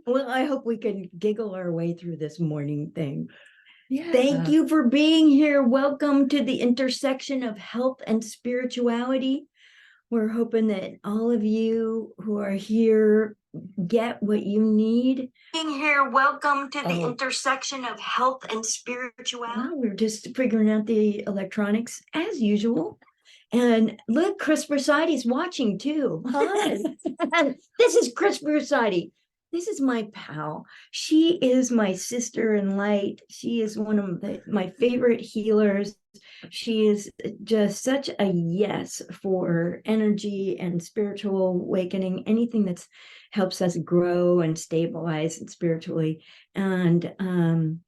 Well, I hope we can giggle our way through this morning thing. Yeah. Thank you for being here. Welcome to the intersection of health and spirituality. We're hoping that all of you who are here get what you need. Being here, welcome to the intersection of health and spirituality. Well, we're just figuring out the electronics as usual. And look, Chris Brusati's watching too. Hi. This is Chris Brusati. This is my pal. She is my sister in light. She is one of my favorite healers. She is just such a yes for energy and spiritual awakening, anything that helps us grow and stabilize spiritually. And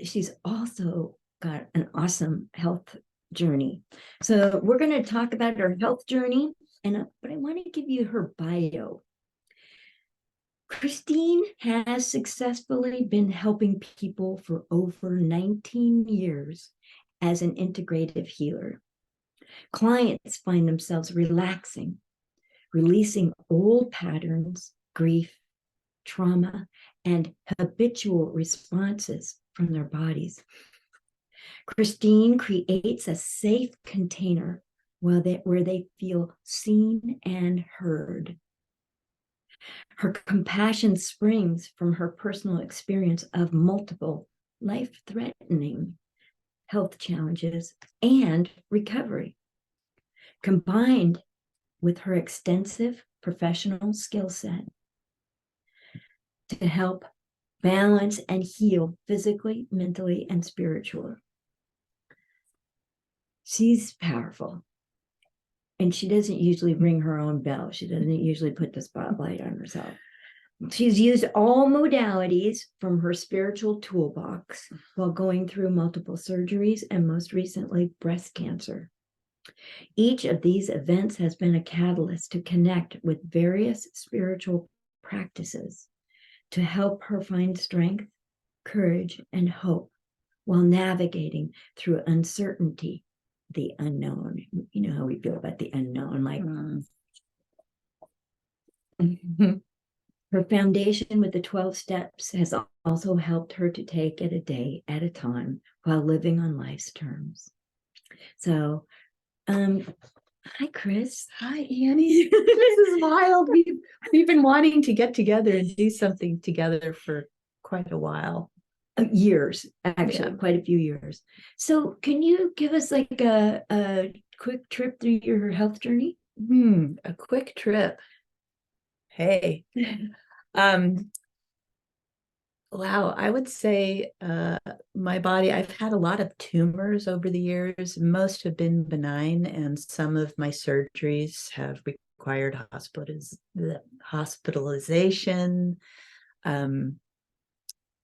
she's also got an awesome health journey. So we're going to talk about her health journey, but I want to give you her bio. Christine has successfully been helping people for over 19 years as an integrative healer. Clients find themselves relaxing, releasing old patterns, grief, trauma, and habitual responses from their bodies. Christine creates a safe container where they feel seen and heard. Her compassion springs from her personal experience of multiple life-threatening health challenges and recovery, combined with her extensive professional skill set to help balance and heal physically, mentally, and spiritually. She's powerful. And she doesn't usually ring her own bell. She doesn't usually put the spotlight on herself. She's used all modalities from her spiritual toolbox while going through multiple surgeries and most recently breast cancer. Each of these events has been a catalyst to connect with various spiritual practices to help her find strength, courage, and hope while navigating through uncertainty, the unknown. You know how we feel about the unknown, like her foundation with the 12 steps has also helped her to take it a day at a time while living on life's terms. So, hi, Chris. Hi, Annie. This is wild. We've been wanting to get together and do something together for quite a while. Years, actually, quite a few years. So can you give us like a quick trip through your health journey? A quick trip. Hey. Wow, I would say my body, I've had a lot of tumors over the years. Most have been benign, and some of my surgeries have required hospitalization.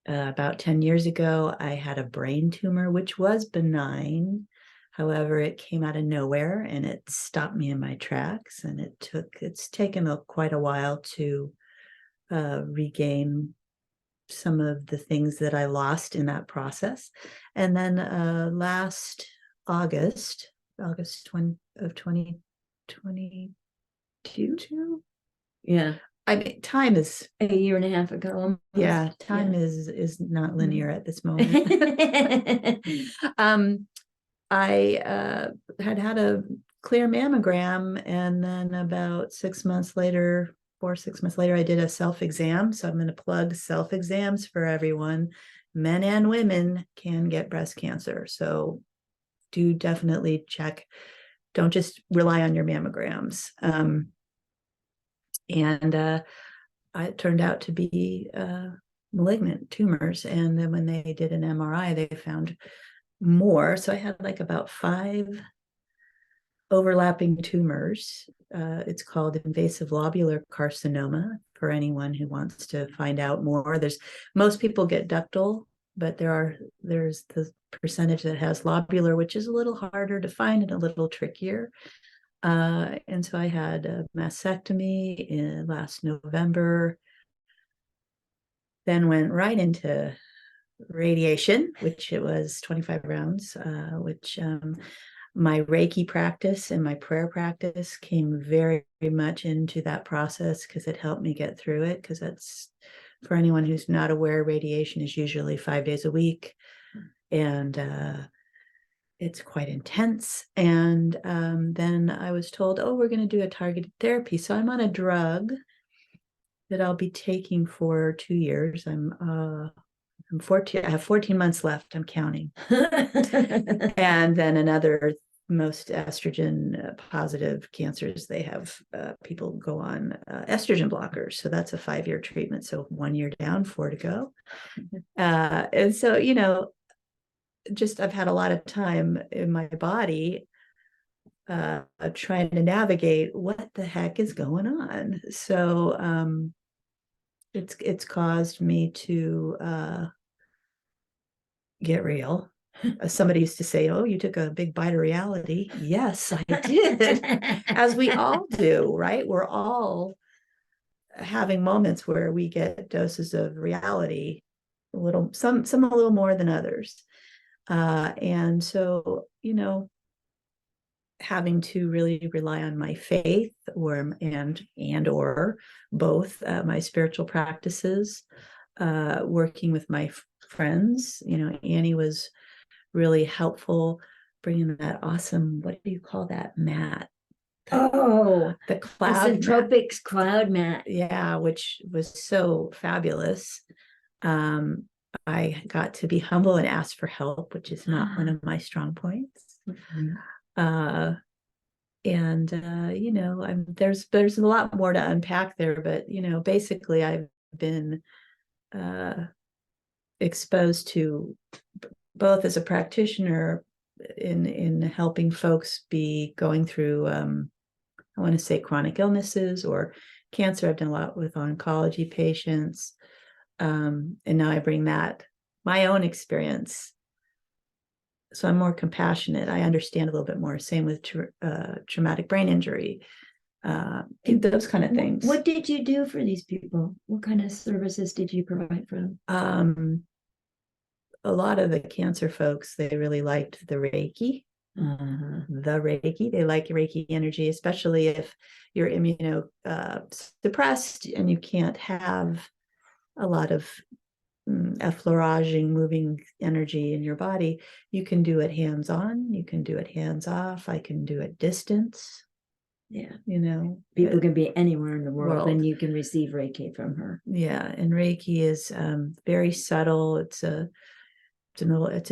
About 10 years ago, I had a brain tumor, which was benign. However, it came out of nowhere and it stopped me in my tracks. And it's taken quite a while to regain some of the things that I lost in that process. And then last August of 2022. Yeah. I mean, time is a year and a half ago. Almost. Yeah, time is not linear at this moment. I had a clear mammogram, and then about 6 months later, 6 months later, I did a self-exam. So I'm going to plug self-exams for everyone. Men and women can get breast cancer. So do definitely check. Don't just rely on your mammograms. It turned out to be malignant tumors. And then when they did an MRI, they found more. So I had like about 5 overlapping tumors. It's called invasive lobular carcinoma for anyone who wants to find out more. Most people get ductal, but there's the percentage that has lobular, which is a little harder to find and a little trickier. And so I had a mastectomy in last November, then went right into radiation, which it was 25 rounds, which My Reiki practice and my prayer practice came very, very much into that process because it helped me get through it. Because that's, for anyone who's not aware, radiation is usually 5 days a week, and it's quite intense. And then I was told, oh, we're going to do a targeted therapy. So I'm on a drug that I'll be taking for 2 years. I'm 14. I have 14 months left. I'm counting. And then another, most estrogen positive cancers, they have people go on estrogen blockers. So that's a 5-year treatment. So 1 year down, 4 to go. And so, you know, just I've had a lot of time in my body trying to navigate what the heck is going on. So it's caused me to get real. Somebody used to say, oh, you took a big bite of reality. Yes, I did. As we all do, right? We're all having moments where we get doses of reality, a little, some a little more than others. And so, you know, having to really rely on my faith or both my spiritual practices, working with my friends. You know, Annie was really helpful bringing that awesome, what do you call that mat? The cloud tropics cloud mat. Yeah, which was so fabulous. I got to be humble and ask for help, which is not one of my strong points. You know, there's a lot more to unpack there, but you know, basically I've been exposed to, both as a practitioner in helping folks be going through I want to say chronic illnesses or cancer. I've done a lot with oncology patients, and now I bring that, my own experience, so I'm more compassionate. I understand a little bit more. Same with traumatic brain injury, those kind of things. What did you do for these people? What kind of services did you provide for them? A lot of the cancer folks, they really liked the Reiki. They like Reiki energy, especially if you're suppressed and you can't have a lot of effleuraging, moving energy in your body. You can do it hands-on, you can do it hands-off, I can do it distance. Yeah, you know, people can be anywhere in the world and you can receive Reiki from her. Yeah, and Reiki is very subtle. It's a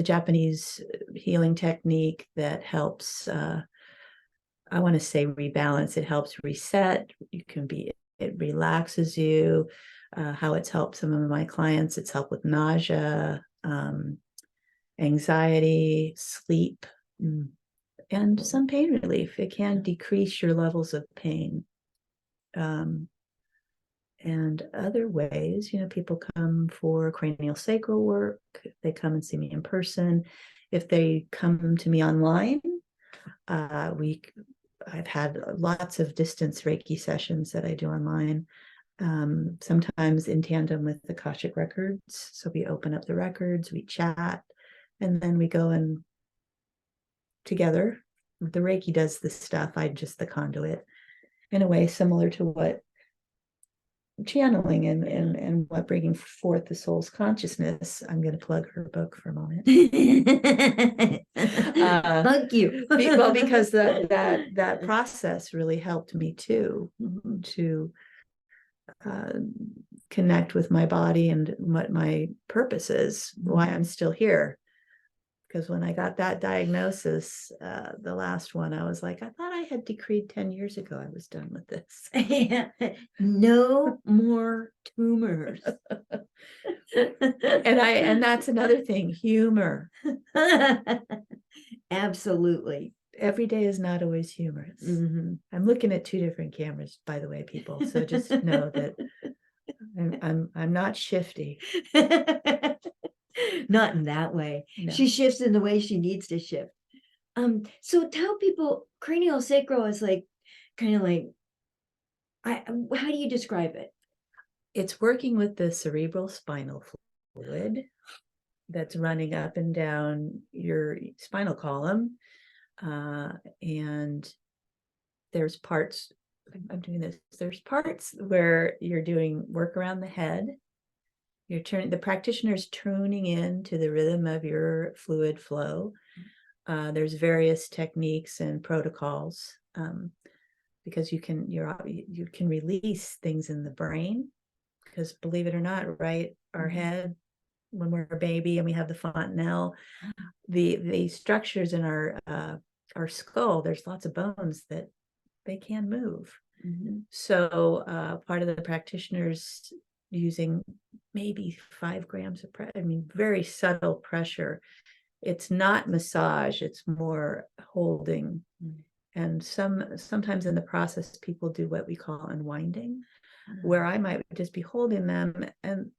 Japanese healing technique that helps, I want to say, rebalance. It helps reset. It relaxes you. How it's helped some of my clients, it's helped with nausea, anxiety, sleep, and some pain relief. It can decrease your levels of pain. And other ways, you know, people come for cranial sacral work. They come and see me in person. If they come to me online, I've had lots of distance Reiki sessions that I do online, sometimes in tandem with the Akashic Records. So we open up the records, we chat, and then we go in together. The Reiki does the stuff, I just the conduit, in a way similar to what channeling and what bringing forth the soul's consciousness. I'm going to plug her book for a moment. Thank you. Well, because that process really helped me too, to connect with my body and what my purpose is, why I'm still here. Because when I got that diagnosis, the last one, I was like, I thought I had decreed 10 years ago I was done with this. No more tumors. And that's another thing, humor. Absolutely. Every day is not always humorous. I'm looking at 2 different cameras, by the way, people. So just know that I'm not shifty. Not in that way. No. She shifts in the way she needs to shift. So tell people, cranial sacral is like kind of like, how do you describe it? It's working with the cerebral spinal fluid that's running up and down your spinal column. And there's parts, I'm doing this, there's parts where you're doing work around the head. The practitioner's tuning in to the rhythm of your fluid flow. There's various techniques and protocols, because you can release things in the brain, because believe it or not, right, our head, when we're a baby and we have the fontanelle, the structures in our skull, there's lots of bones that they can move. So part of the practitioners using maybe 5 grams of pressure, I mean, very subtle pressure. It's not massage, it's more holding. And sometimes in the process, people do what we call unwinding, where I might just be holding them, and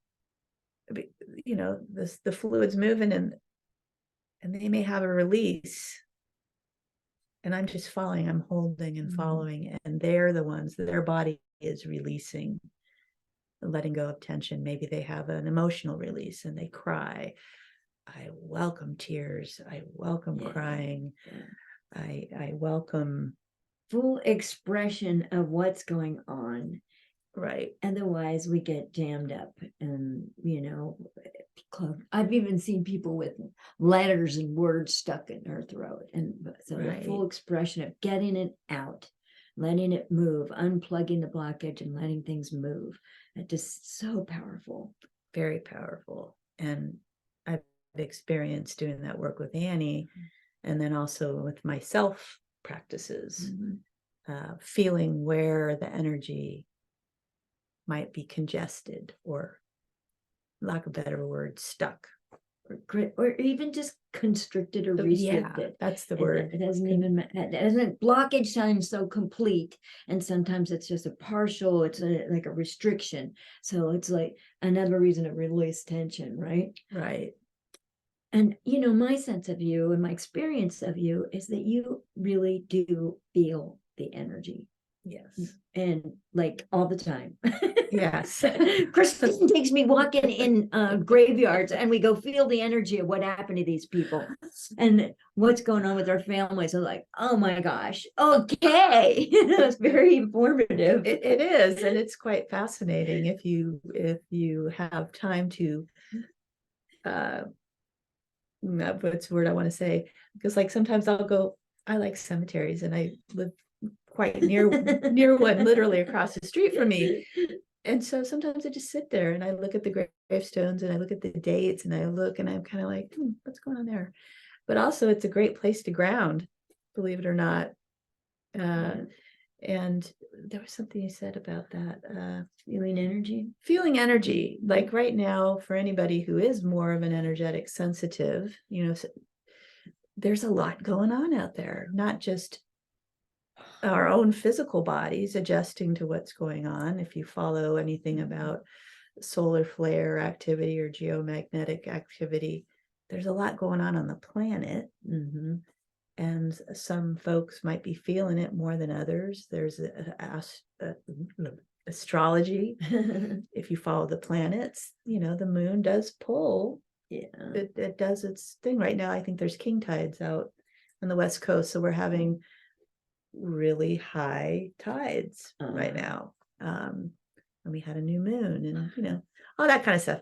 you know, the fluid's moving, and they may have a release, and I'm just following, I'm holding and following, and they're the ones, their body is releasing, letting go of tension. Maybe they have an emotional release and they cry. I welcome tears. I welcome crying. I welcome full expression of what's going on. Right. Otherwise, we get jammed up, and I've even seen people with letters and words stuck in their throat, and so the full expression of getting it out, letting it move, unplugging the blockage, and letting things move. It just so powerful, very powerful. And I've experienced doing that work with Annie, and then also with myself practices, feeling where the energy might be congested, or, lack of a better word, stuck, or even just constricted or restricted. Yeah, that's the word. It doesn't blockage sounds so complete, and sometimes it's just a partial. It's like a restriction. So it's like another reason to release tension, right? Right. And my sense of you and my experience of you is that you really do feel the energy. Yes. And like all the time. Yes. Christine takes me walking in graveyards, and we go feel the energy of what happened to these people and what's going on with their families. I'm like, oh my gosh, okay. It's very informative. It is, and it's quite fascinating if you have time to what's the word I want to say, because like sometimes I like cemeteries, and I live quite near one, literally across the street from me. And so sometimes I just sit there and I look at the gravestones, and I look at the dates, and I'm kind of like, what's going on there? But also it's a great place to ground, believe it or not. And there was something you said about that, feeling energy, like right now, for anybody who is more of an energetic sensitive, there's a lot going on out there, not just our own physical bodies adjusting to what's going on. If you follow anything about solar flare activity or geomagnetic activity, there's a lot going on the planet. And some folks might be feeling it more than others. There's astrology. If you follow the planets, the moon does pull. It does its thing right now. I think there's king tides out on the West Coast, so we're having really high tides right now. And we had a new moon, and all that kind of stuff.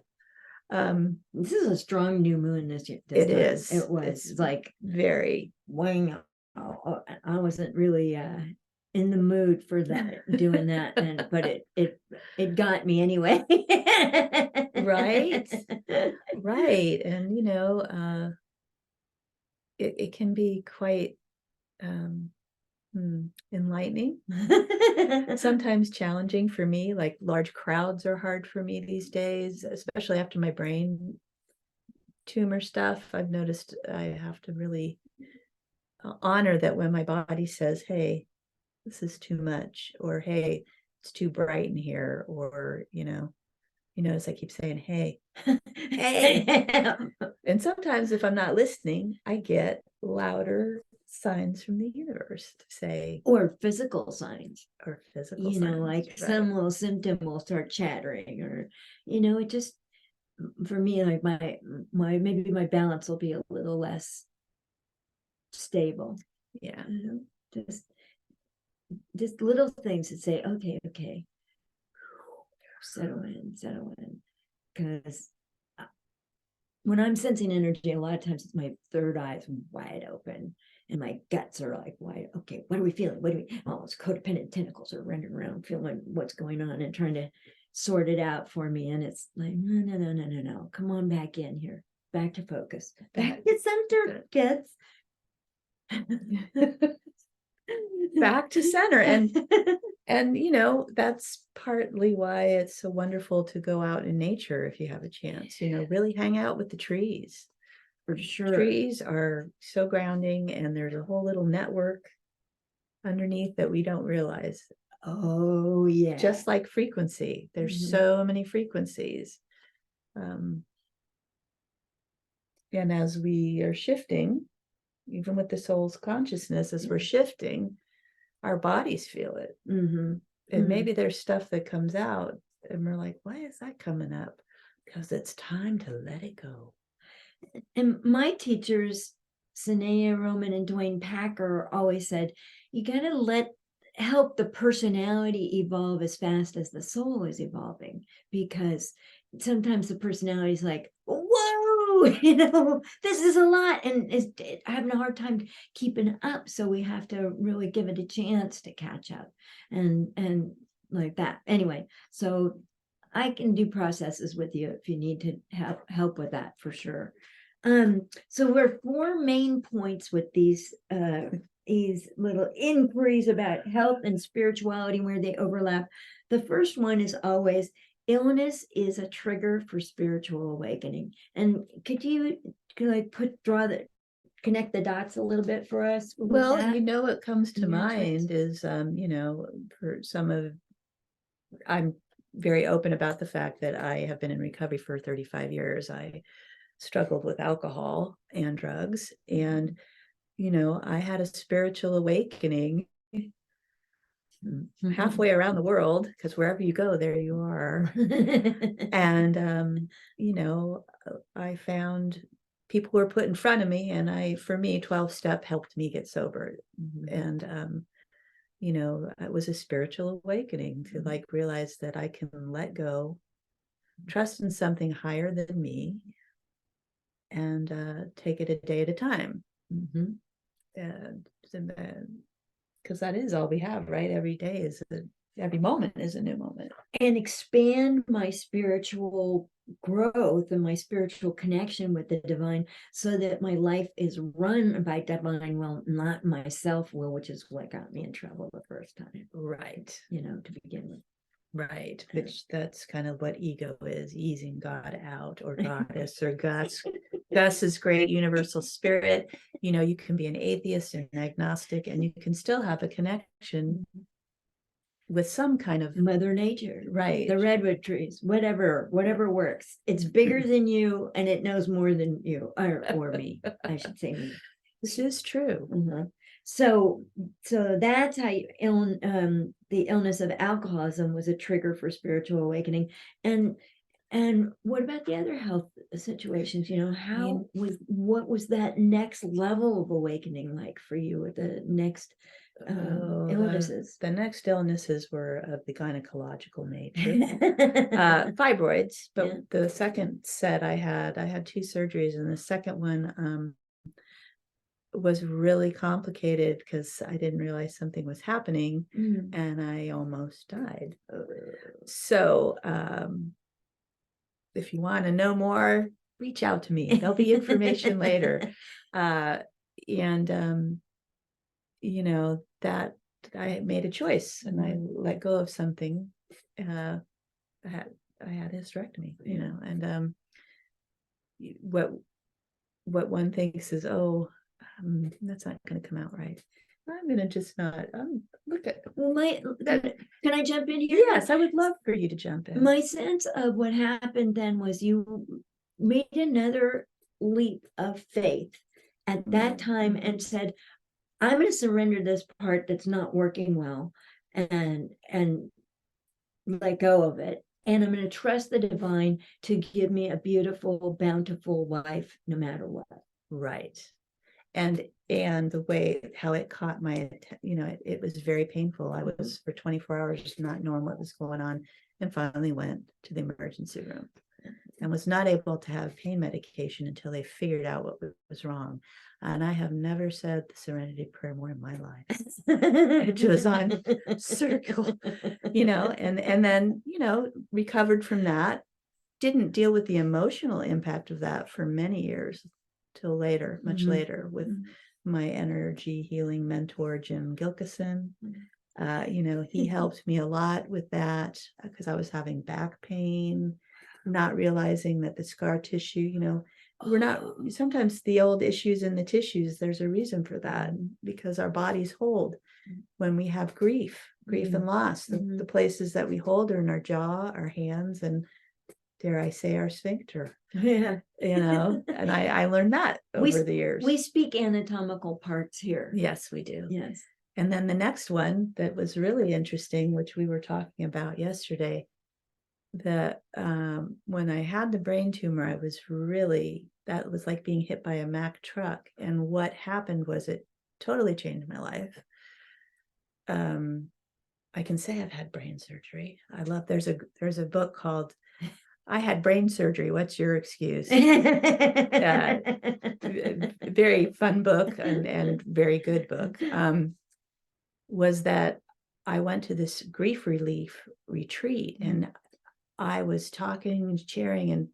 This is a strong new moon this year. It is. It was. It's like very weighing. I wasn't really in the mood for that, doing that, but it got me anyway. Right. And it can be quite enlightening. Sometimes challenging for me. Like large crowds are hard for me these days, especially after my brain tumor stuff. I've noticed I have to really honor that when my body says, hey, this is too much, or hey, it's too bright in here, or as I keep saying, hey. Hey. And sometimes if I'm not listening, I get louder signs from the universe to say, or physical signs, signs, like some little symptom will start chattering, or it just, for me, like my maybe my balance will be a little less stable. Yeah. Just little things that say, okay, settle in. Because when I'm sensing energy, a lot of times it's my third eye is wide open and my guts are like wide. Okay, what are we feeling? It's codependent tentacles are running around, feeling what's going on and trying to sort it out for me. And it's like, no. Come on back in here. Back to focus. Back to center, kids. Back to center. And that's partly why it's so wonderful to go out in nature if you have a chance, really hang out with the trees. For sure. Trees are so grounding, and there's a whole little network underneath that we don't realize. Oh yeah. Just like frequency, there's so many frequencies. And as we are shifting, even with the soul's consciousness, as we're shifting, our bodies feel it. And maybe there's stuff that comes out and we're like, why is that coming up? Because it's time to let it go. And my teachers, Sanaya Roman and Dwayne Packer, always said, you got to help the personality evolve as fast as the soul is evolving, because sometimes the personality is like, whoa, this is a lot and is having a hard time keeping up. So we have to really give it a chance to catch up and like that. Anyway, so I can do processes with you if you need to have help with that, for sure. So we're 4 main points with these little inquiries about health and spirituality, where they overlap. The first one is always, illness is a trigger for spiritual awakening. And could you connect the dots a little bit for us? Well, what comes to mind is, for some of, I'm very open about the fact that I have been in recovery for 35 years. I struggled with alcohol and drugs, and I had a spiritual awakening halfway around the world, because wherever you go, there you are. And I found people were put in front of me, and for me 12-step helped me get sober. And it was a spiritual awakening to realize that I can let go, trust in something higher than me, and take it a day at a time. And because that is all we have, right? Every day every moment is a new moment. And expand my spiritual growth and my spiritual connection with the divine, so that my life is run by divine will, not my self will, which is what got me in trouble the first time. Right. To begin with. Right. Which that's kind of what ego is, easing God out, or goddess, or Gus. Gus is great universal spirit. You can be an atheist and agnostic, and you can still have a connection with some kind of Mother Nature, right? The redwood trees, whatever works. It's bigger than you, and it knows more than you, or me. I should say me. This is true. So that's how the illness of alcoholism was a trigger for spiritual awakening. And what about the other health situations? What was that next level of awakening like for you with the next illnesses? The next illnesses were of the gynecological nature. Fibroids, but the second set I had 2 surgeries, and the second one was really complicated because I didn't realize something was happening, and I almost died. So if you want to know more, reach out to me. There'll be information later. That I made a choice, and I let go of something. I had hysterectomy, and what one thinks is, that's not going to come out right. I'm going to just not. Look at. Can I jump in here? Yes, I would love for you to jump in. My sense of what happened then was you made another leap of faith at that time and said, I'm going to surrender this part that's not working well and let go of it. And I'm going to trust the divine to give me a beautiful, bountiful life, no matter what. Right. and the way how it caught my, it was very painful. I was for 24 hours not knowing what was going on, and finally went to the emergency room and was not able to have pain medication until they figured out what was wrong. And I have never said the Serenity Prayer more in my life. It was on circle, and then, recovered from that. Didn't deal with the emotional impact of that for many years till later, much later, with my energy healing mentor, Jim Gilkison. He helped me a lot with that because I was having back pain, not realizing that the scar tissue, we're not, sometimes the old issues in the tissues, there's a reason for that, because our bodies hold when we have grief and loss. The places that we hold are in our jaw, our hands, and dare I say our sphincter. Yeah. And I learned that over the years. We speak anatomical parts here. Yes, we do. Yes. And then the next one that was really interesting, which we were talking about yesterday, that when I had the brain tumor, that was like being hit by a Mack truck. And what happened was it totally changed my life. I can say I've had brain surgery. There's a book called I Had Brain Surgery. What's your excuse? Very fun book and very good book. Was that I went to this grief relief retreat, and I was talking and sharing, and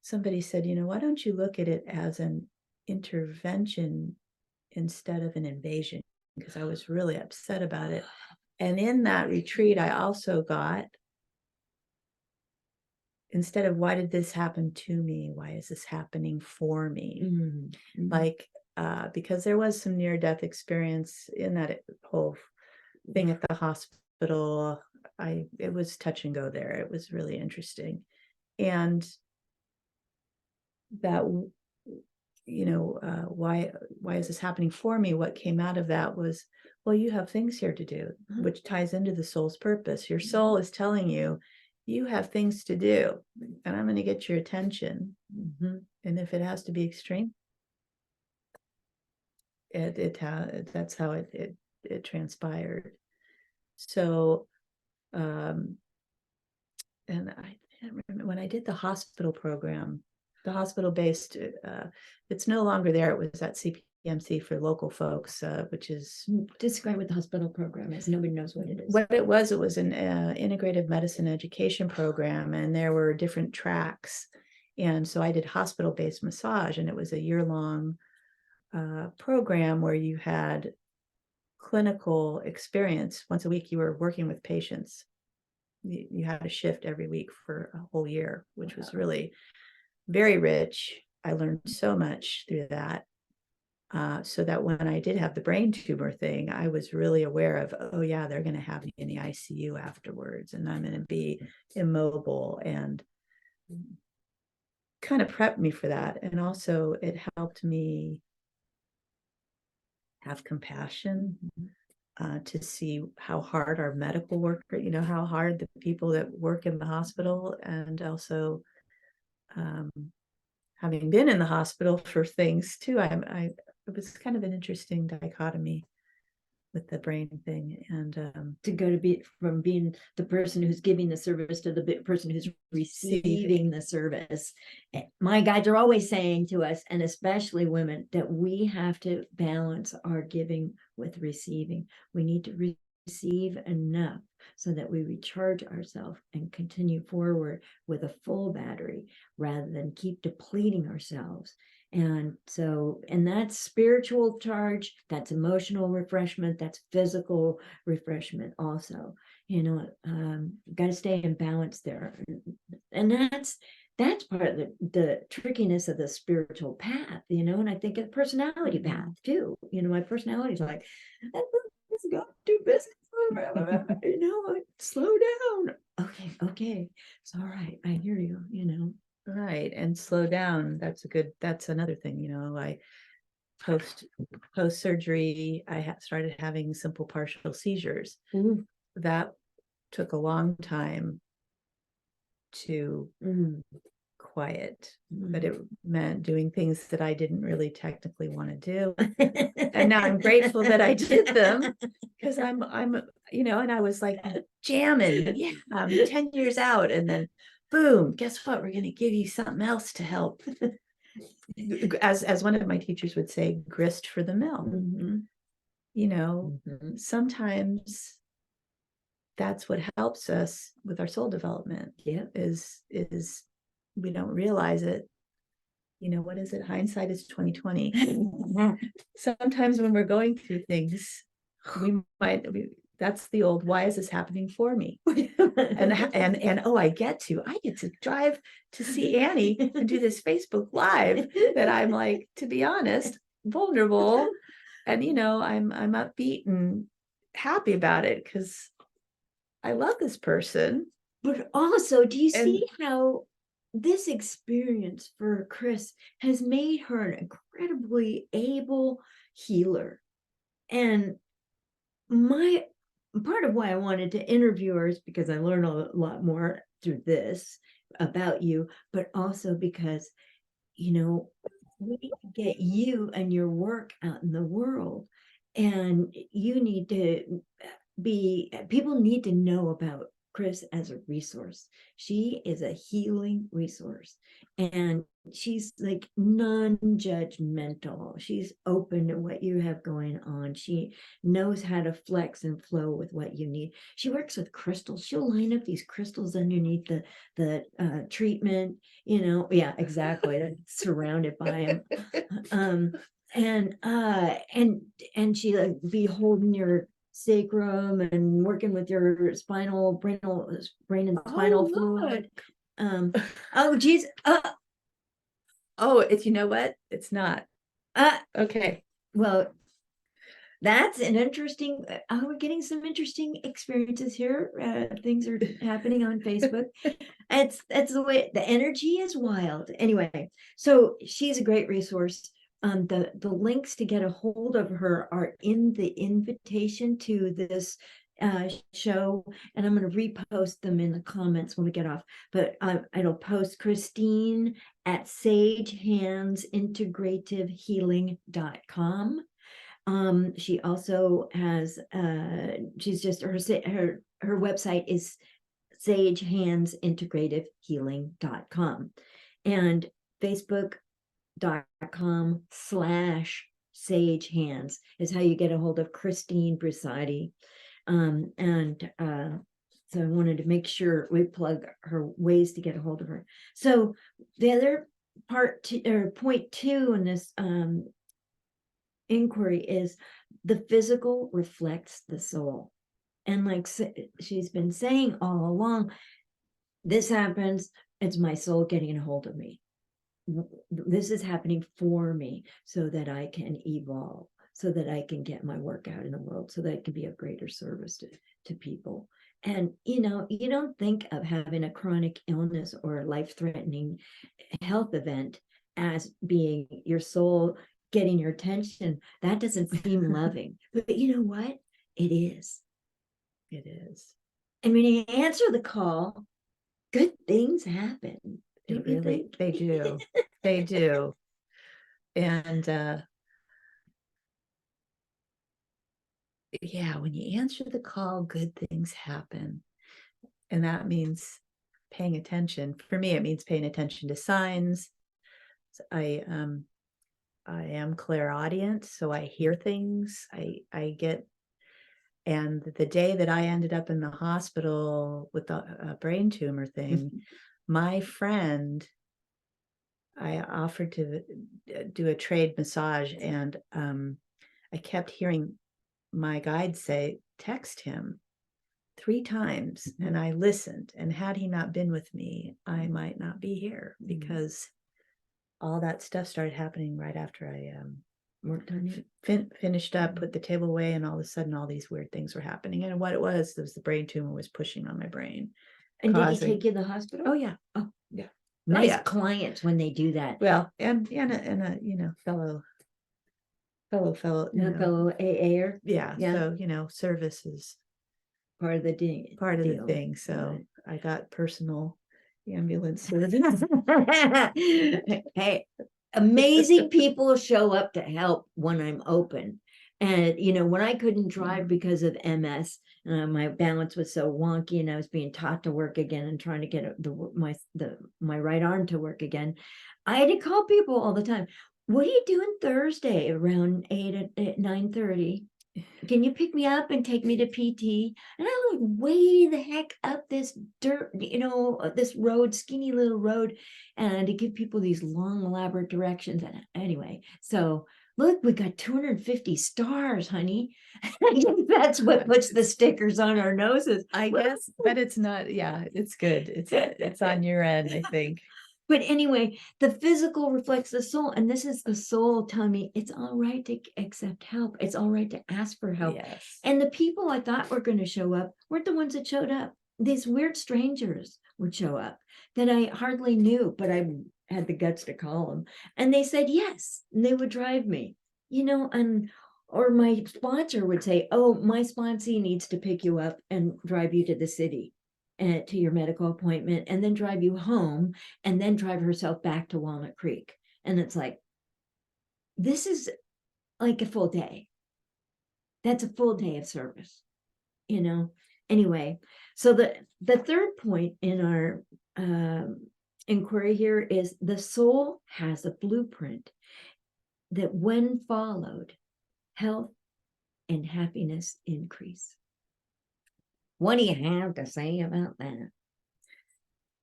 somebody said, why don't you look at it as an intervention instead of an invasion? Because I was really upset about it. And in that retreat, I also got, instead of why did this happen to me, why is this happening for me? Like, because there was some near-death experience in that whole thing at the hospital. It was touch and go there. It was really interesting. And that, why is this happening for me? What came out of that was, well, you have things here to do, which ties into the soul's purpose. Your soul is telling you, you have things to do, and I'm going to get your attention. And if it has to be extreme, that's how it transpired. So, and I remember when I did the hospital program, the hospital-based, it's no longer there. It was at CPMC for local folks, which is... Describe what the hospital program is. Nobody knows what it is. What it was an integrative medicine education program, and there were different tracks. And so I did hospital-based massage, and it was a year-long program where you had clinical experience. Once a week, you were working with patients. You had a shift every week for a whole year, which was really very rich. I learned so much through that. So that when I did have the brain tumor thing, I was really aware of, oh yeah, they're going to have me in the ICU afterwards, and I'm going to be immobile, and kind of prepped me for that. And also it helped me have compassion to see how hard our medical worker, how hard the people that work in the hospital, and also having been in the hospital for things too, it was kind of an interesting dichotomy with the brain thing. And to go from being the person who's giving the service to the person who's receiving the service. My guides are always saying to us, and especially women, that we have to balance our giving with receiving. We need to receive enough so that we recharge ourselves and continue forward with a full battery, rather than keep depleting ourselves. And so, and that's spiritual charge, that's emotional refreshment, that's physical refreshment also. Got to stay in balance there. And that's part of the trickiness of the spiritual path, and I think a personality path too. My personality is like, let's go do business. Slow down. Okay. It's all right. I hear you, Right. And slow down. That's another thing, I post surgery, I started having simple partial seizures. That took a long time to quiet, but it meant doing things that I didn't really technically want to do. And now I'm grateful that I did them, because I'm, and I was like jamming, yeah, I'm 10 years out, and then boom, guess what? We're going to give you something else to help. As one of my teachers would say, grist for the mill. Sometimes that's what helps us with our soul development. Yeah. Is we don't realize it. What is it? Hindsight is 20/20. Sometimes when we're going through things, that's the old, why is this happening for me? and oh, I get to drive to see Annie and do this Facebook Live that I'm like, to be honest, vulnerable, and I'm upbeat and happy about it because I love this person. But also, do you see how this experience for Chris has made her an incredibly able healer? And my part of why I wanted to interview her is because I learned a lot more through this about you, but also because, we need to get you and your work out in the world. And you need to people need to know about Chris as a resource. She is a healing resource, and she's like non-judgmental. She's open to what you have going on. She knows how to flex and flow with what you need. She works with crystals. She'll line up these crystals underneath the treatment, yeah, exactly, surrounded by them. And she like be holding your sacrum and working with your brain and spinal fluid. Oh geez. Oh, it's, what? It's not. Okay. Well, that's an interesting, we're getting some interesting experiences here. Things are happening on Facebook. That's the way, the energy is wild. Anyway, so she's a great resource. The links to get a hold of her are in the invitation to this show, and I'm going to repost them in the comments when we get off. But it'll post Christine at sagehandsintegrativehealing.com. She also has she's just her website is sagehandsintegrativehealing.com, and facebook.com/sagehands is how you get a hold of Christine Brusati. So I wanted to make sure we plug her ways to get a hold of her. So the other point two in this inquiry is the physical reflects the soul. And like she's been saying all along, this happens, it's my soul getting a hold of me. This is happening for me so that I can evolve, so that I can get my work out in the world, so that it can be of greater service to people. And you don't think of having a chronic illness or a life-threatening health event as being your soul getting your attention. That doesn't seem loving, but you know what? It is. It is. And when you answer the call, good things happen. They do. They do. And yeah, when you answer the call, good things happen. And that means paying attention. For me, it means paying attention to signs. I am clairaudient, so I hear things. I get, and the day that I ended up in the hospital with a brain tumor thing, my friend, I offered to do a trade massage, and I kept hearing my guide say, text him 3 times. And I listened, and had he not been with me, I might not be here, because all that stuff started happening right after I worked on it, finished up, put the table away, and all of a sudden all these weird things were happening. And what it was the brain tumor was pushing on my brain. And did he take you to the hospital? Oh yeah. Oh yeah. Nice yeah. clients when they do that. Well, and a fellow fellow AA'er. Yeah. So service is part of the thing. So I got personal ambulance service. Hey, amazing people show up to help when I'm open. And when I couldn't drive because of MS, my balance was so wonky, and I was being taught to work again and trying to get my right arm to work again. I had to call people all the time. What are you doing Thursday around 8 at 9:30? Can you pick me up and take me to PT? And I was way the heck up this dirt, this road, skinny little road, and to give people these long, elaborate directions. And anyway, so look, we got 250 stars, honey. That's what puts the stickers on our noses. I guess, but it's not, yeah, it's good. It's on your end, I think. But anyway, the physical reflects the soul, and this is the soul telling me it's all right to accept help. It's all right to ask for help. Yes. And the people I thought were going to show up weren't the ones that showed up. These weird strangers would show up that I hardly knew, but I had the guts to call them. And they said yes, and they would drive me, or my sponsor would say, oh, my sponsee needs to pick you up and drive you to the city. To your medical appointment, and then drive you home, and then drive herself back to Walnut Creek. And it's like, this is like a full day. That's a full day of service, Anyway, so the third point in our inquiry here is the soul has a blueprint that, when followed, health and happiness increase. What do you have to say about that?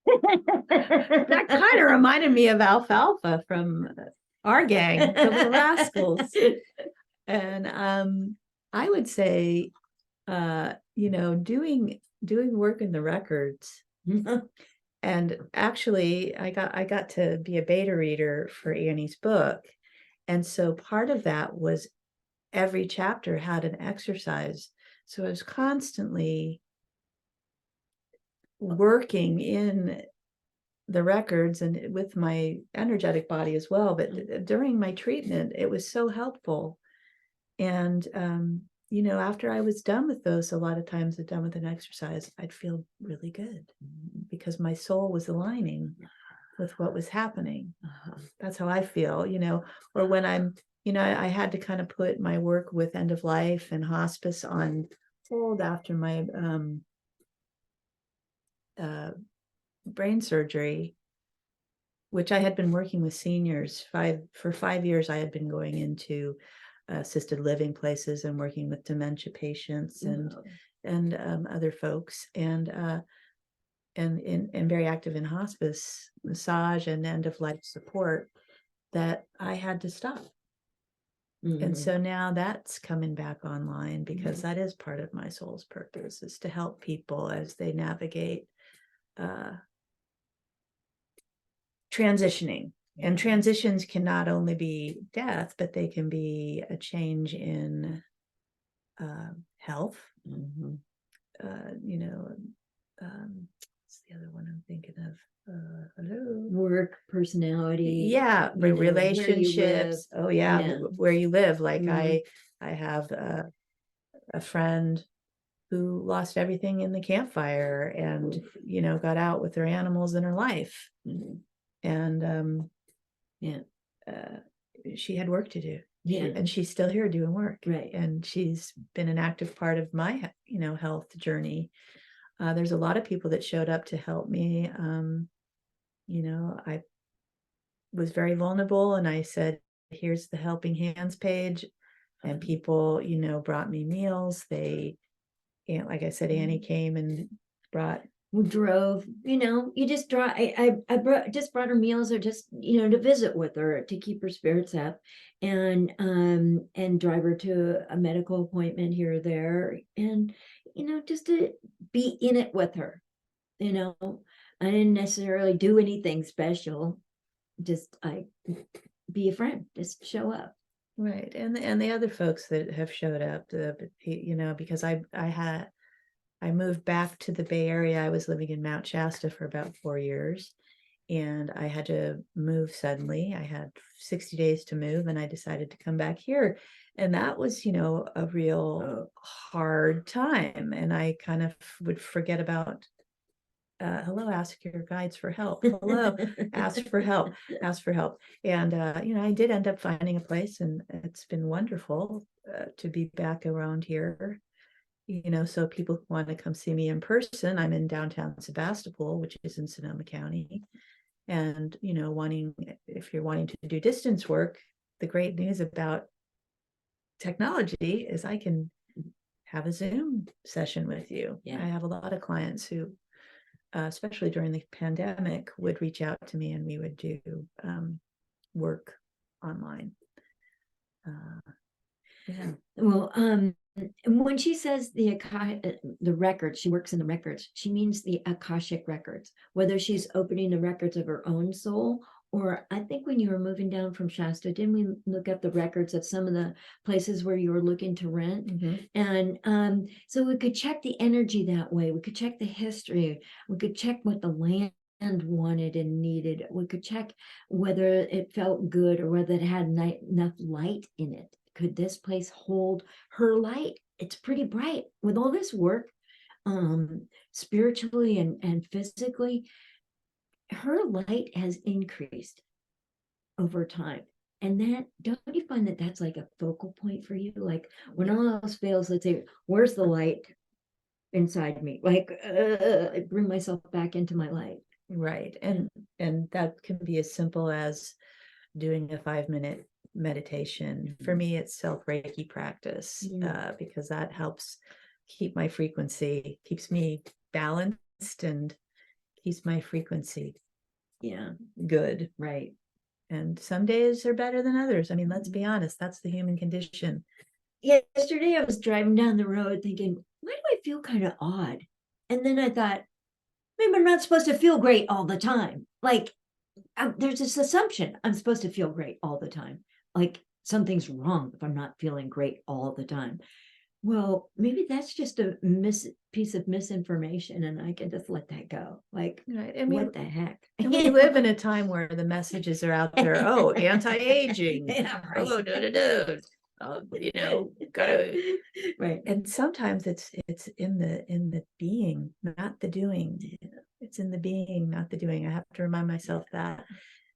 That kind of reminded me of Alfalfa from our gang, the Little Rascals. And I would say, doing work in the records. And actually, I got to be a beta reader for Annie's book. And so part of that was every chapter had an exercise. So I was constantly working in the records and with my energetic body as well. But during my treatment, it was so helpful. And, after I was done with those, a lot of times done with an exercise, I'd feel really good because my soul was aligning with what was happening. That's how I feel, or when I'm, I had to kind of put my work with end of life and hospice on hold after my brain surgery, which I had been working with seniors for 5 years. I had been going into assisted living places and working with dementia patients and other folks, and very active in hospice, massage, and end of life support, that I had to stop. And so now that's coming back online because that is part of my soul's purpose, is to help people as they navigate transitioning. And transitions can not only be death, but they can be a change in health. What's the other one I'm thinking of? Work, personality. Relationships. Where you live. Like I have a friend who lost everything in the campfire and, got out with her animals in her life. And she had work to do. And she's still here doing work. Right. And she's been an active part of my, health journey. There's a lot of people that showed up to help me. I was very vulnerable, and I said, here's the helping hands page. And people, brought me meals. Like I said, Annie came and drove, you just drive. I just brought her meals, or just, to visit with her, to keep her spirits up, and drive her to a medical appointment here or there, and, just to be in it with her. I didn't necessarily do anything special. Just be a friend, just show up. Right. And the other folks that have showed up, because I moved back to the Bay Area. I was living in Mount Shasta for about 4 years, and I had to move suddenly. I had 60 days to move, and I decided to come back here. And that was, a real hard time. And I kind of would forget about hello, ask your guides for help. Hello, ask for help, ask for help. And, I did end up finding a place, and it's been wonderful to be back around here. So people who want to come see me in person, I'm in downtown Sebastopol, which is in Sonoma County. And, if you're wanting to do distance work, the great news about technology is I can have a Zoom session with you. Yeah. I have a lot of clients who, especially during the pandemic, would reach out to me, and we would do work online. Yeah. Well, when she says the records, she works in the records, she means the Akashic records, whether she's opening the records of her own soul, or I think when you were moving down from Shasta, didn't we look up the records of some of the places where you were looking to rent? Mhm. And so we could check the energy that way. We could check the history. We could check what the land wanted and needed. We could check whether it felt good or whether it had enough light in it. Could this place hold her light? It's pretty bright. With all this work, spiritually and physically, her light has increased over time. And that, don't you find that that's like a focal point for you? Like when all else fails, let's say, where's the light inside me? Like, I bring myself back into my light. Right. And that can be as simple as doing a 5-minute meditation. For me, it's self-Reiki practice, because that helps keep my frequency, keeps me balanced, and keeps my frequency good. Right. And some days are better than others. I mean, let's be honest, that's the human condition. Yesterday I was driving down the road thinking, why do I feel kind of odd? And then I thought, maybe I'm not supposed to feel great all the time. Like, there's this assumption I'm supposed to feel great all the time. Like something's wrong if I'm not feeling great all the time. Well, maybe that's just a piece of misinformation, and I can just let that go. Like, Right. And what the heck? And we live in a time where the messages are out there. Oh, anti-aging. Yeah, right. Oh, gotta. Right. And sometimes it's in the being, not the doing. It's in the being, not the doing. I have to remind myself that.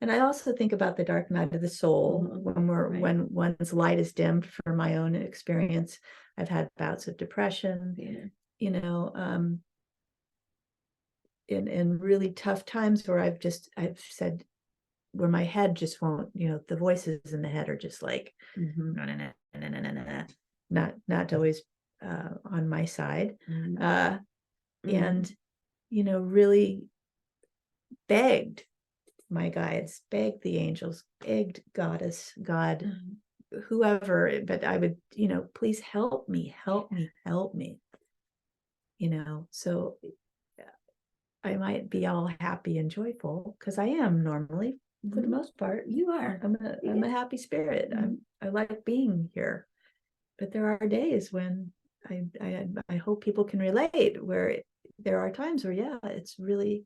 And I also think about the dark night of the soul, when one's light is dimmed. For my own experience, I've had bouts of depression. In really tough times where I've said, where my head just won't, the voices in the head are just like, not always on my side. And really begged my guides, begged the angels, begged goddess, God, whoever, but I would, please help me. So I might be all happy and joyful, because I am normally, for the most part. You are. I'm a happy spirit. I like being here. But there are days when I hope people can relate, where there are times where, it's really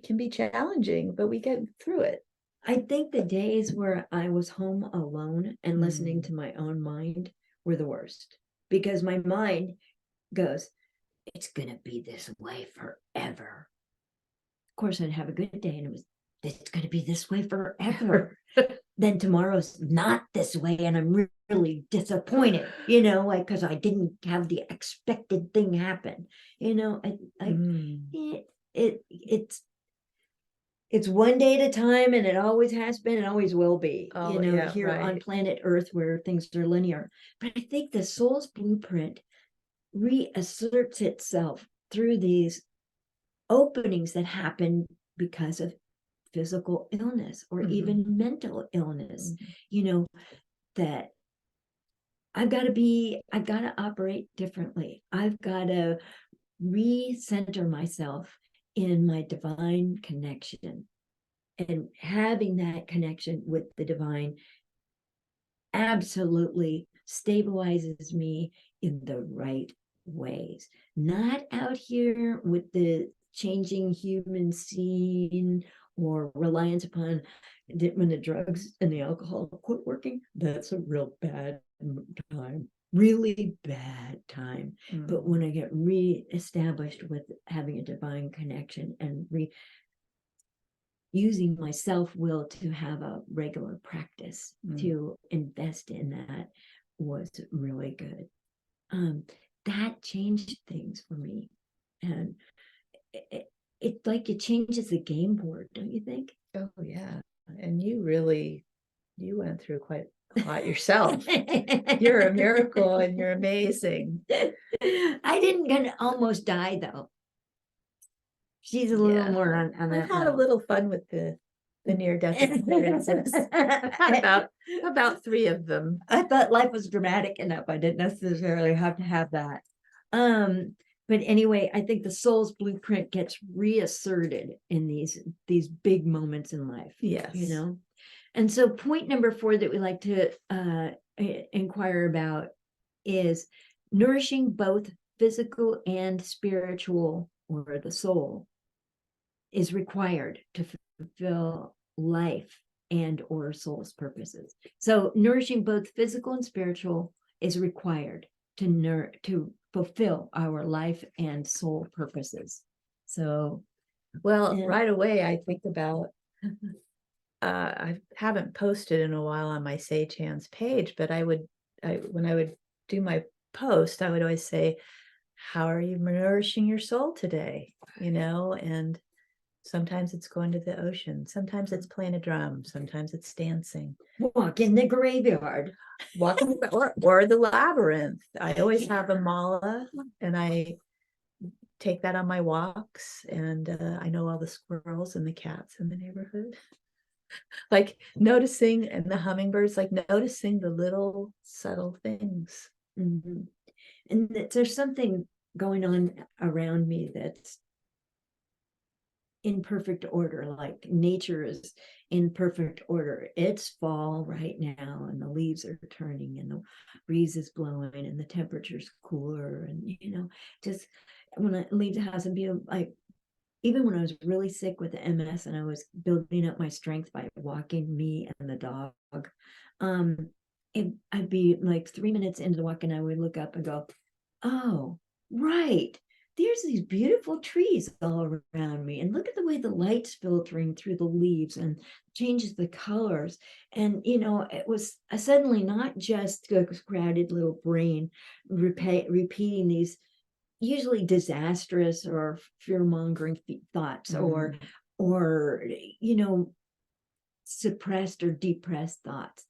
can be challenging, but we get through it. I think the days where I was home alone and listening to my own mind were the worst, because my mind goes, it's gonna be this way forever. Of course, I'd have a good day, and it's gonna be this way forever. Then tomorrow's not this way, and I'm really disappointed, like, because I didn't have the expected thing happen. It's one day at a time, and it always has been and always will be, here on planet Earth, where things are linear. But I think the soul's blueprint reasserts itself through these openings that happen because of physical illness or even mental illness. That I've got to operate differently. I've got to recenter myself in my divine connection, and having that connection with the divine absolutely stabilizes me in the right ways, not out here with the changing human scene or reliance upon when the drugs and the alcohol quit working. That's a real bad time. really bad time. But Mm. when I get re-established with having a divine connection and using my self-will to have a regular practice to invest in that was really good. That changed things for me. And it's like it changes the game board, don't you think? Oh yeah. And you went through quite a lot yourself. You're a miracle and you're amazing. I didn't gonna almost die though. She's a little more on I've that had a level. little fun with the near-death experiences. I've had about 3 of them. I thought life was dramatic enough. I didn't necessarily have to have that. But anyway, I think the soul's blueprint gets reasserted in these big moments in life. Yes. You know? And so point number 4 that we like to inquire about is nourishing both physical and spiritual, or the soul, is required to fulfill life and or soul's purposes. So nourishing both physical and spiritual is required to fulfill our life and soul purposes. So, well, right away I think about I haven't posted in a while on my Sage Hands page, but when I would do my post, I would always say, how are you nourishing your soul today? And sometimes it's going to the ocean, sometimes it's playing a drum, sometimes it's dancing, walk in the graveyard, walking or the labyrinth. I always have a mala, and I take that on my walks, and I know all the squirrels and the cats in the neighborhood. Like noticing, and the hummingbirds, like noticing the little subtle things. and there's something going on around me that's in perfect order, like nature is in perfect order. It's fall right now, and the leaves are turning, and the breeze is blowing, and the temperature's cooler, and just when I leave the house and be like, even when I was really sick with the MS and I was building up my strength by walking, me and the dog, I'd be like 3 minutes into the walk and I would look up and go, oh, right, there's these beautiful trees all around me, and look at the way the light's filtering through the leaves and changes the colors. And it was suddenly not just a crowded little brain repeating these usually disastrous or fear-mongering thoughts, or suppressed or depressed thoughts.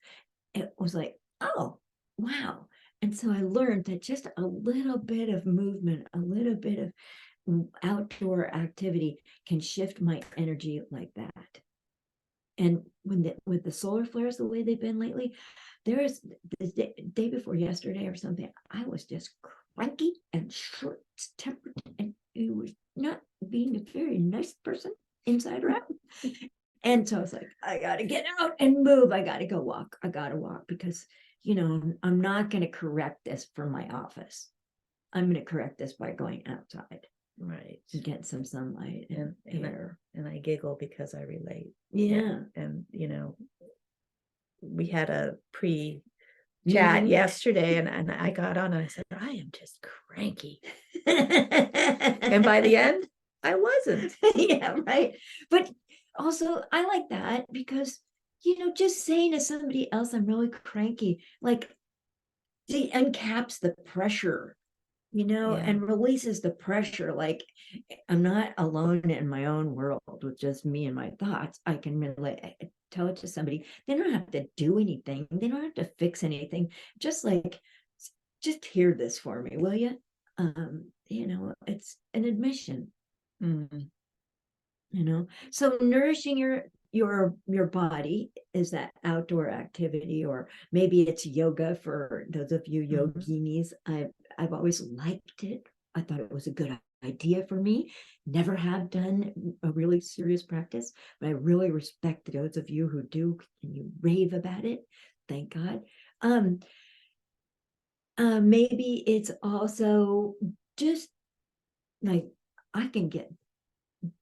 It was like, oh wow. And so I learned that just a little bit of movement, a little bit of outdoor activity can shift my energy like that. And with the solar flares the way they've been lately, there's the day before yesterday or something, I was just cranky and short tempered, and it was not being a very nice person inside or out. And so I was like, I gotta get out and move. I gotta go walk. I gotta walk because I'm not gonna correct this from my office. I'm gonna correct this by going outside. Right. To get some sunlight and air. And I giggle because I relate. Yeah. And we had a pre-chat yesterday, and I got on and I said, I am just cranky. And by the end, I wasn't. Yeah, right. But also I like that because just saying to somebody else I'm really cranky, like, it uncaps the pressure, and releases the pressure. Like, I'm not alone in my own world with just me and my thoughts. I can really tell it to somebody. They don't have to do anything. They don't have to fix anything. Just hear this for me, will you? It's an admission. So nourishing your body is that outdoor activity, or maybe it's yoga for those of you yoginis. I've always liked it. I thought it was a good idea for me. Never have done a really serious practice, but I really respect those of you who do, and you rave about it. Thank God. Maybe it's also just like, I can get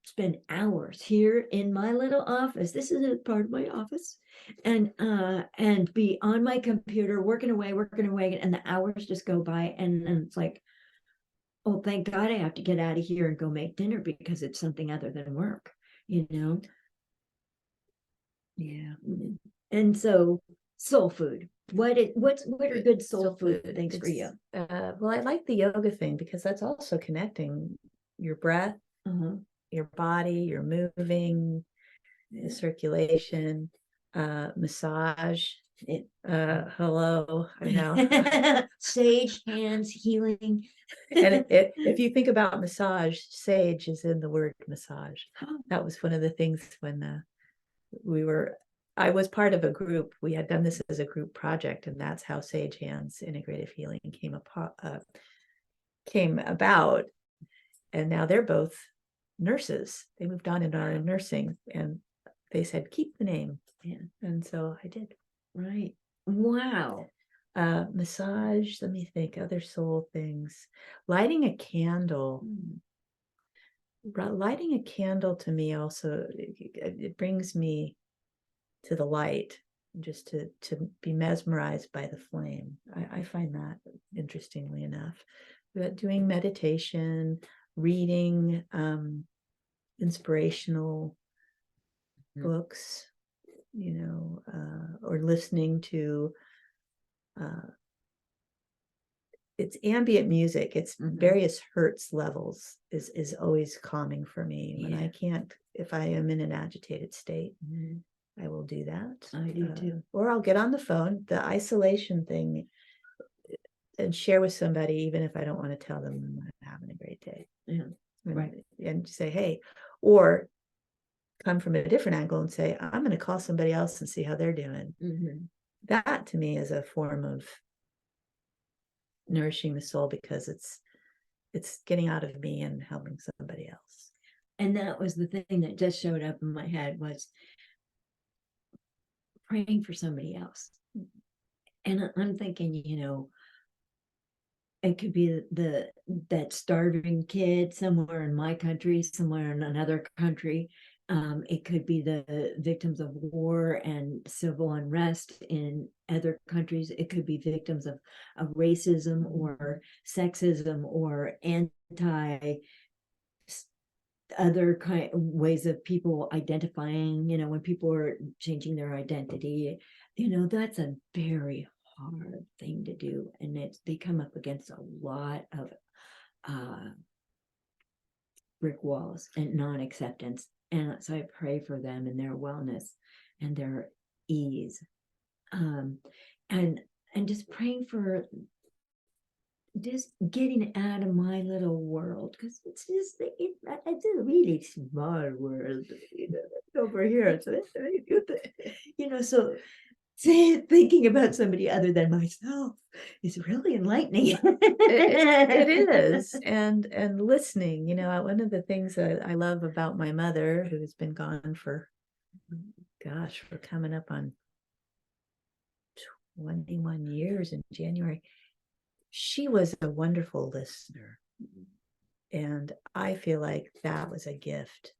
spend hours here in my little office. This is a part of my office, and be on my computer working away, and the hours just go by, and it's like, oh, thank God I have to get out of here and go make dinner because it's something other than work, you know? Yeah. And so soul food. What are good soul food things for you? Well, I like the yoga thing because that's also connecting your breath, your body, your moving, the circulation, massage. Hello, I know. Sage hands healing. And if you think about massage, sage is in the word massage. That was one of the things when I was part of a group. We had done this as a group project, and that's how Sage Hands Integrative Healing came about. And now they're both nurses. They moved on and are in nursing, and they said, keep the name. Yeah. And so I did. Right. Wow. Massage, let me think, other soul things. Lighting a candle. Lighting a candle to me also, it brings me to the light, just to be mesmerized by the flame. I find that, interestingly enough. But doing meditation, reading inspirational books, or listening to it's ambient music. It's various hertz levels is always calming for me. When I can't, if I am in an agitated state, I will do that. I do too. Or I'll get on the phone, the isolation thing, and share with somebody, even if I don't want to tell them I'm not having a great day. Right. And say, hey, or come from a different angle and say, I'm going to call somebody else and see how they're doing. That to me is a form of nourishing the soul, because it's getting out of me and helping somebody else. And that was the thing that just showed up in my head, was praying for somebody else. And I'm thinking, it could be that starving kid somewhere in my country, somewhere in another country. It could be the victims of war and civil unrest in other countries. It could be victims of racism or sexism or other kind of ways of people identifying, when people are changing their identity, that's a very hard thing to do. And they come up against a lot of brick walls and non-acceptance. And so I pray for them and their wellness and their ease. And just praying for just getting out of my little world, because it's a really small world, over here. So so thinking about somebody other than myself is really enlightening. It is, and listening. One of the things that I love about my mother, who's been gone for, gosh, we're coming up on 21 years in January. She was a wonderful listener, and I feel like that was a gift,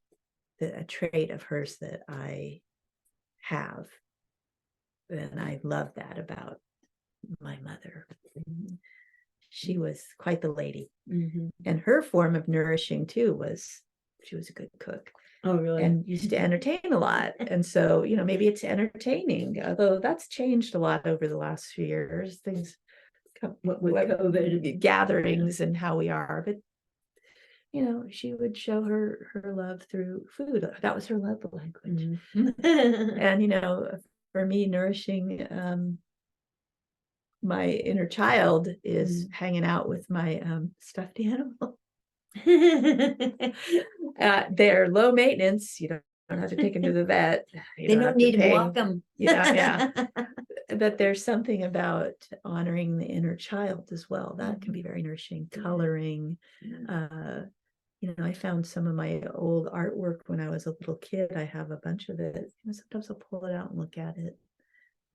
a trait of hers that I have, and I love that about my mother. She was quite the lady. And her form of nourishing too was, she was a good cook. Oh, really? And used to entertain a lot. And so, maybe it's entertaining, although that's changed a lot over the last few years. Things with COVID gatherings and how we are, but she would show her love through food. That was her love language. And for me, nourishing my inner child is hanging out with my stuffed animal. They're low maintenance. You don't have to take them to the vet. They don't need to walk them. Yeah. But there's something about honoring the inner child as well. That can be very nourishing. Coloring. I found some of my old artwork when I was a little kid. I have a bunch of it. Sometimes I'll pull it out and look at it.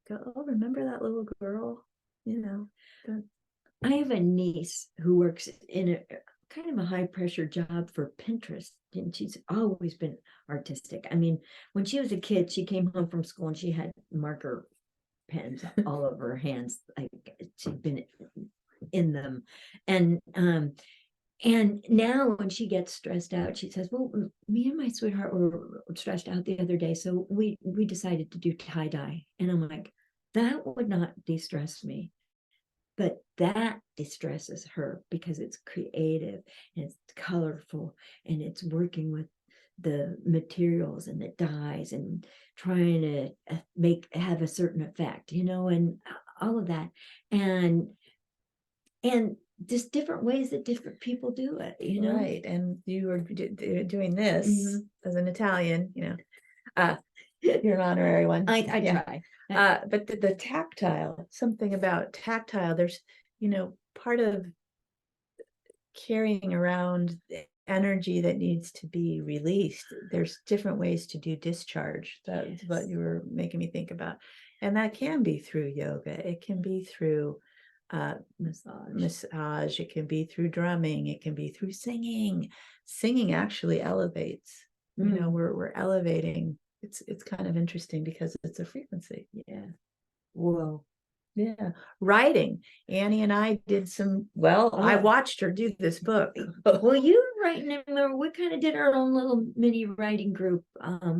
Go, oh, remember that little girl? I have a niece who works in a kind of a high pressure job for Pinterest. And she's always been artistic. I mean, when she was a kid, she came home from school and she had marker pens all over her hands. Like she'd been in them. And now when she gets stressed out, she says, well, me and my sweetheart were stressed out the other day. So we decided to do tie-dye. And I'm like, that would not de-stress me. But that distresses her because it's creative and it's colorful and it's working with the materials and the dyes and trying to have a certain effect, and all of that. And just different ways that different people do it, Right. And you were doing this as an Italian, you're an honorary one. I try. But the tactile, something about tactile, there's, part of carrying around the energy that needs to be released. There's different ways to do discharge. That's what you were making me think about. And that can be through yoga. It can be through massage. It can be through drumming. It can be through singing. Singing actually elevates. We're elevating. It's kind of interesting because it's a frequency. Yeah. Whoa. Yeah. Writing. Annie and I did I watched her do this book. Well, you were writing, we kind of did our own little mini writing group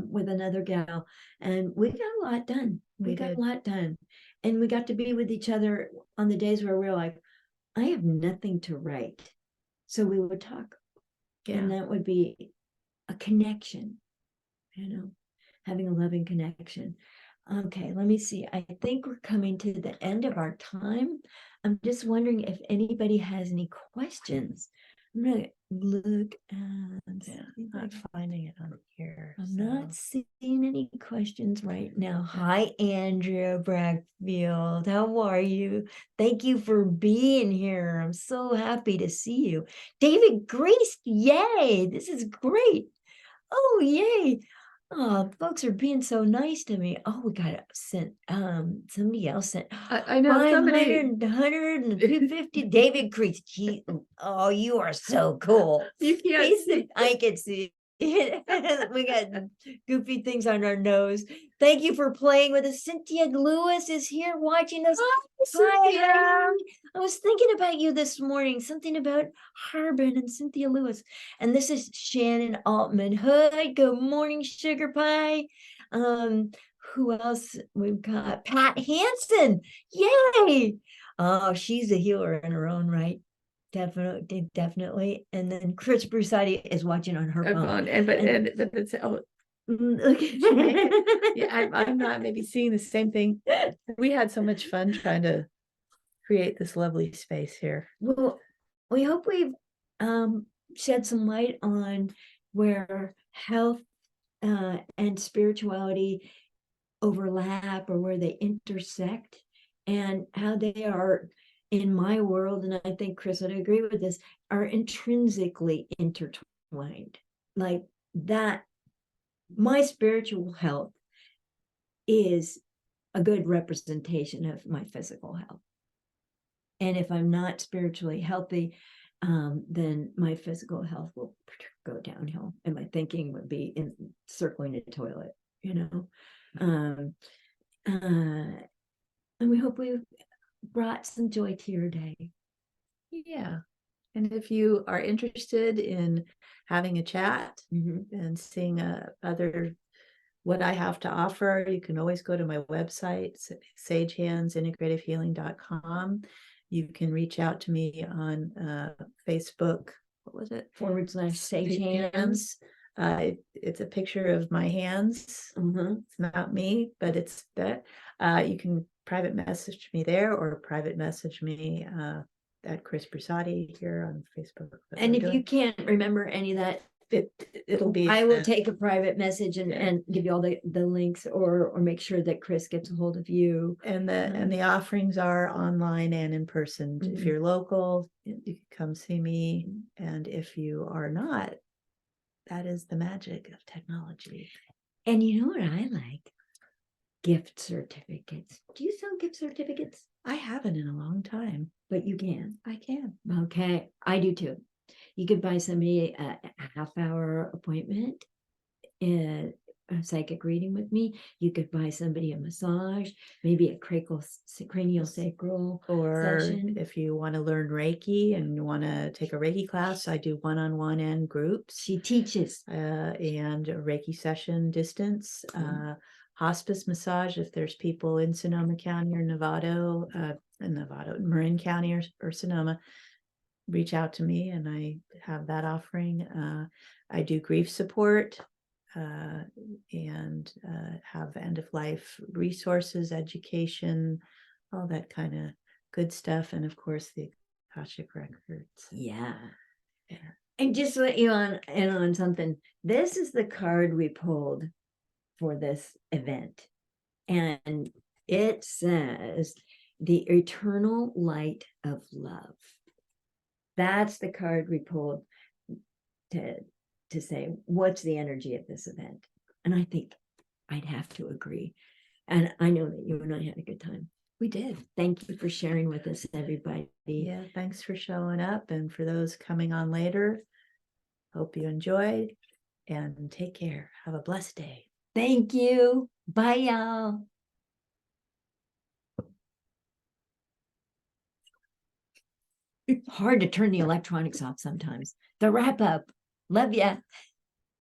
with another gal, and we got a lot done. We got a lot done. And we got to be with each other on the days where we were like, I have nothing to write. So we would talk. Yeah. And that would be a connection, having a loving connection. Okay, let me see. I think we're coming to the end of our time. I'm just wondering if anybody has any questions. I'm going to look and I'm not finding it on here. I'm not seeing any questions right now. Hi, Andrea Brackfield. How are you? Thank you for being here. I'm so happy to see you. David Grease, yay. This is great. Oh, yay. Oh, folks are being so nice to me. Oh, we got sent. Somebody else sent. I know 500, 100, and 250. David Crease. Oh, you are so cool. You can't see. I can see. We got goofy things on our nose. Thank you for playing with us. Cynthia Lewis is here watching us. Hi, I was thinking about you this morning, something about Harbin and Cynthia Lewis. And this is Shannon Altman Hood. Good morning, Sugar Pie. Who else? We've got Pat Hansen. Yay! Oh, she's a healer in her own right. Definitely. And then Chris Brusati is watching on her phone. But it's I'm not maybe seeing the same thing. We had so much fun trying to create this lovely space here. Well, we hope we've shed some light on where health and spirituality overlap or where they intersect and how they are, in my world, and I think Chris would agree with this, are intrinsically intertwined. Like that, my spiritual health is a good representation of my physical health. And if I'm not spiritually healthy, then my physical health will go downhill and my thinking would be circling the toilet, and we hope we've brought some joy to your day. Yeah. And if you are interested in having a chat and seeing what I have to offer, you can always go to my website, sagehandsintegrativehealing.com. You can reach out to me on Facebook. What was it? /Sage Hands. It's a picture of my hands. It's not me, but it's that. You can private message me there or private message me at Chris Brusati here on Facebook. And if you can't remember any of that, it'll be. I will take a private message and give you all the links or make sure that Chris gets a hold of you. And the offerings are online and in person. If you're local, you can come see me. And if you are not, that is the magic of technology. And you know what I like? Gift certificates. Do you sell gift certificates? I haven't in a long time, but you can. I can. Okay, I do too. You could buy somebody a half-hour appointment and a psychic reading with me. You could buy somebody a massage, maybe a cranial sacral Or session. if you want to learn Reiki and you want to take a Reiki class, I do one-on-one and groups. She teaches. And a Reiki session distance. Mhm. Hospice massage, if there's people in Sonoma County or Marin County or Sonoma, reach out to me and I have that offering. I do grief support and have end of life resources, education, all that kind of good stuff. And of course, the Akashic Records. Yeah. Yeah. And just to let you in on something, this is the card we pulled for this event. And it says the eternal light of love. That's the card we pulled to say, what's the energy of this event? And I think I'd have to agree. And I know that you and I had a good time. We did. Thank you for sharing with us, everybody. Yeah, thanks for showing up. And for those coming on later, hope you enjoyed and take care. Have a blessed day. Thank you. Bye, y'all. Hard to turn the electronics off sometimes. The wrap up. Love ya.